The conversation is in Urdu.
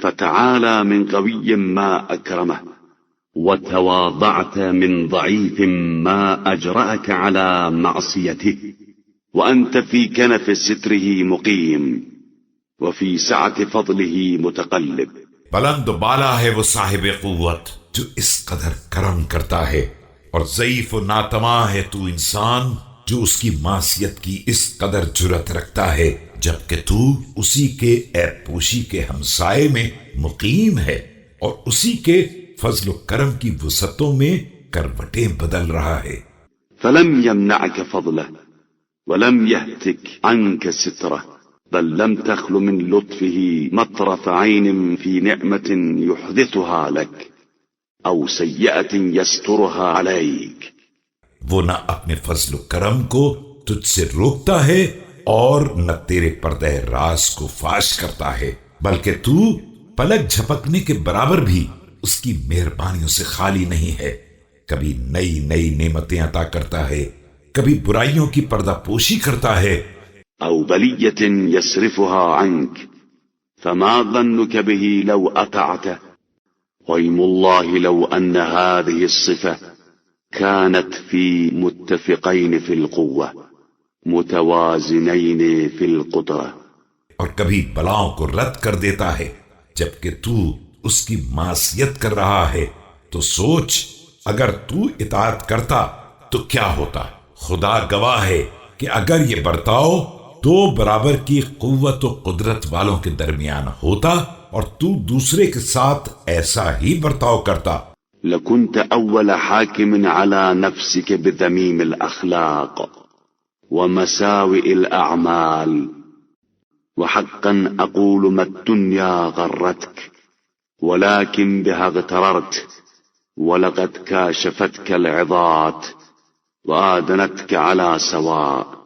فتعالى من قوي ما أكرمه، وتواضعت من ضعيف ما أجرأك على معصيته، وأنت في كنف ستره مقيم وفي سعة فضله متقلب. بلند و بالا ہے وہ صاحب قوت جو اس قدر کرم کرتا ہے، اور ضعیف و ناتواں ہے تو انسان جو اس کی معصیت کی اس قدر جرأت رکھتا ہے، جبکہ تو اسی کے عیب پوشی کے ہمسائے میں مقیم ہے اور اسی کے فضل و کرم کی وسعتوں میں کروٹیں بدل رہا ہے۔ فلم يمنعك فضله ولم يهتك عنك ستره، بل لم تخل من لطفه مطرف عين في نعمة يحدثها لك أو سيئة يسترها عليك۔ وہ نہ اپنے فضل و کرم کو تجھ سے روکتا ہے اور نہ تیرے پردہ راز کو فاش کرتا ہے، بلکہ تو پلک جھپکنے کے برابر بھی اس کی مہربانیوں سے خالی نہیں ہے۔ کبھی نئی نئی نعمتیں عطا کرتا ہے، کبھی برائیوں کی پردہ پوشی کرتا ہے، أو بلية يصرفها عنك، فما ظنك به لو أطعته؟ ويم الله لو أن هذه الصفة كانت في متفقين في القوة متوازنين في القدرة۔ اور کبھی بلاؤں کو رد کر دیتا ہے جبکہ تو اس کی معصیت کر رہا ہے۔ تو سوچ، اگر تو اطاعت کرتا تو کیا ہوتا؟ خدا گواہ ہے کہ اگر یہ برتاؤ دو برابر کی قوت و قدرت والوں کے درمیان ہوتا اور تو دوسرے کے ساتھ ایسا ہی برتاؤ کرتا، لكنت أول حاكم على نفسك بذميم الأخلاق ومساوئ الأعمال، وحقا أقول ما الدنيا غرتك ولكن بها اغتررت، ولقد كاشفتك العظات وآذنتك على سواء۔